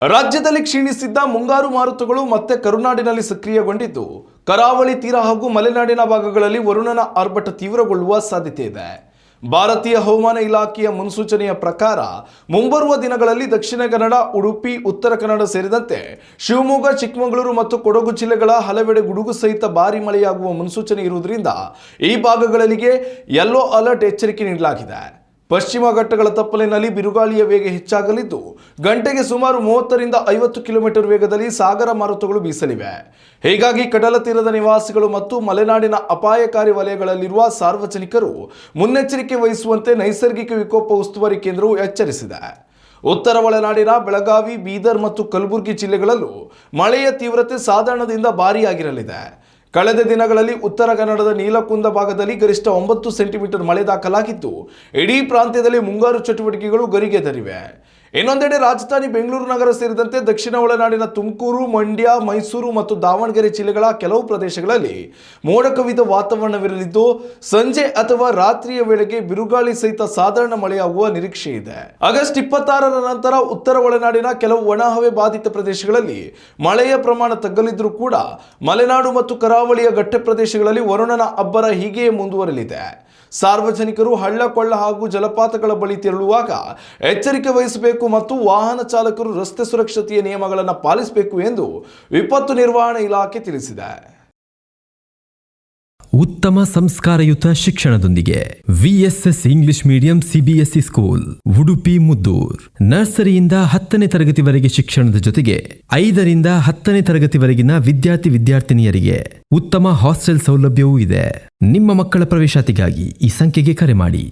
ರಾಜ್ಯದಲ್ಲಿ ಕ್ಷೀಣಿಸಿದ್ದ ಮುಂಗಾರು ಮಾರುತಗಳು ಮತ್ತೆ ಕರುನಾಡಿನಲ್ಲಿ ಸಕ್ರಿಯಗೊಂಡಿದ್ದು ಕರಾವಳಿ ತೀರ ಹಾಗೂ ಮಲೆನಾಡಿನ ಭಾಗಗಳಲ್ಲಿ ವರುಣನ ಆರ್ಭಟ ತೀವ್ರಗೊಳ್ಳುವ ಸಾಧ್ಯತೆ ಇದೆ. ಭಾರತೀಯ ಹವಾಮಾನ ಇಲಾಖೆಯ ಮುನ್ಸೂಚನೆಯ ಪ್ರಕಾರ ಮುಂಬರುವ ದಿನಗಳಲ್ಲಿ ದಕ್ಷಿಣ ಕನ್ನಡ, ಉಡುಪಿ, ಉತ್ತರ ಕನ್ನಡ ಸೇರಿದಂತೆ ಶಿವಮೊಗ್ಗ, ಚಿಕ್ಕಮಗಳೂರು ಮತ್ತು ಕೊಡಗು ಜಿಲ್ಲೆಗಳ ಹಲವೆಡೆ ಗುಡುಗು ಸಹಿತ ಭಾರೀ ಮಳೆಯಾಗುವ ಮುನ್ಸೂಚನೆ ಇರುವುದರಿಂದ ಈ ಭಾಗಗಳಿಗೆ ಯೆಲ್ಲೋ ಅಲರ್ಟ್ ಎಚ್ಚರಿಕೆ ನೀಡಲಾಗಿದೆ. ಪಶ್ಚಿಮ ಘಟ್ಟಗಳ ತಪ್ಪಲಿನಲ್ಲಿ ಬಿರುಗಾಳಿಯ ವೇಗ ಹೆಚ್ಚಾಗಲಿದ್ದು ಗಂಟೆಗೆ ಸುಮಾರು 30 ರಿಂದ 50 ಕಿಲೋಮೀಟರ್ ವೇಗದಲ್ಲಿ ಸಾಗರ ಮಾರುತಗಳು ಬೀಸಲಿವೆ. ಹೀಗಾಗಿ ಕಡಲ ತೀರದ ನಿವಾಸಿಗಳು ಮತ್ತು ಮಲೆನಾಡಿನ ಅಪಾಯಕಾರಿ ವಲಯಗಳಲ್ಲಿರುವ ಸಾರ್ವಜನಿಕರು ಮುನ್ನೆಚ್ಚರಿಕೆ ವಹಿಸುವಂತೆ ನೈಸರ್ಗಿಕ ವಿಕೋಪ ಉಸ್ತುವಾರಿ ಕೇಂದ್ರವು ಎಚ್ಚರಿಸಿದೆ. ಉತ್ತರ ಒಳನಾಡಿನ ಬೆಳಗಾವಿ, ಬೀದರ್ ಮತ್ತು ಕಲಬುರಗಿ ಜಿಲ್ಲೆಗಳಲ್ಲೂ ಮಳೆಯ ತೀವ್ರತೆ ಸಾಧಾರಣದಿಂದ ಭಾರೀಯಾಗಿರಲಿದೆ. ಕಳೆದ ದಿನಗಳಲ್ಲಿ ಉತ್ತರ ಕನ್ನಡದ ನೀಲಕುಂದ ಭಾಗದಲ್ಲಿ ಗರಿಷ್ಠ 9 ಸೆಂಟಿಮೀಟರ್ ಮಳೆ ದಾಖಲಾಗಿದ್ದು ಇಡೀ ಪ್ರಾಂತ್ಯದಲ್ಲಿ ಮುಂಗಾರು ಚಟುವಟಿಕೆಗಳು ಗರಿಗೆದರಿವೆ. ಇನ್ನೊಂದೆಡೆ ರಾಜಧಾನಿ ಬೆಂಗಳೂರು ನಗರ ಸೇರಿದಂತೆ ದಕ್ಷಿಣ ಒಳನಾಡಿನ ತುಮಕೂರು, ಮಂಡ್ಯ, ಮೈಸೂರು ಮತ್ತು ದಾವಣಗೆರೆ ಜಿಲ್ಲೆಗಳ ಕೆಲವು ಪ್ರದೇಶಗಳಲ್ಲಿ ಮೋಡ ಕವಿದ ವಾತಾವರಣವಿರಲಿದ್ದು ಸಂಜೆ ಅಥವಾ ರಾತ್ರಿಯ ವೇಳೆಗೆ ಬಿರುಗಾಳಿ ಸಹಿತ ಸಾಧಾರಣ ಮಳೆಯಾಗುವ ನಿರೀಕ್ಷೆ ಇದೆ. ಆಗಸ್ಟ್ 26ರ ನಂತರ ಉತ್ತರ ಒಳನಾಡಿನ ಕೆಲವು ಒಣಹವೆ ಬಾಧಿತ ಪ್ರದೇಶಗಳಲ್ಲಿ ಮಳೆಯ ಪ್ರಮಾಣ ತಗ್ಗಲಿದ್ದರೂ ಕೂಡ ಮಲೆನಾಡು ಮತ್ತು ಕರಾವಳಿಯ ಘಟ್ಟ ಪ್ರದೇಶಗಳಲ್ಲಿ ವರುಣನ ಅಬ್ಬರ ಹೀಗೆಯೇ ಮುಂದುವರಲಿದೆ. ಸಾರ್ವಜನಿಕರು ಹಳ್ಳ ಕೊಳ್ಳ ಹಾಗೂ ಜಲಪಾತಗಳ ಬಳಿ ತೆರಳುವಾಗ ಎಚ್ಚರಿಕೆ ವಹಿಸಬೇಕು ಮತ್ತು ವಾಹನ ಚಾಲಕರು ರಸ್ತೆ ಸುರಕ್ಷತೆಯ ನಿಯಮಗಳನ್ನು ಪಾಲಿಸಬೇಕು ಎಂದು ವಿಪತ್ತು ನಿರ್ವಹಣಾ ಇಲಾಖೆ ತಿಳಿಸಿದೆ. ಉತ್ತಮ ಸಂಸ್ಕಾರಯುತ ಶಿಕ್ಷಣದೊಂದಿಗೆ VSS English medium CBSE school Udupi Muddur. ನರ್ಸರಿಯಿಂದ 10ನೇ ತರಗತಿವರೆಗೆ ಶಿಕ್ಷಣದ ಜೊತೆಗೆ 5 ರಿಂದ 10ನೇ ತರಗತಿವರೆಗಿನ ವಿದ್ಯಾರ್ಥಿನಿಯರಿಗೆ ಉತ್ತಮ ಹಾಸ್ಟೆಲ್ ಸೌಲಭ್ಯವೂ ಇದೆ. ನಿಮ್ಮ ಮಕ್ಕಳ ಪ್ರವೇಶಾತಿಗಾಗಿ ಈ ಸಂಖ್ಯೆಗೆ ಕರೆ ಮಾಡಿ.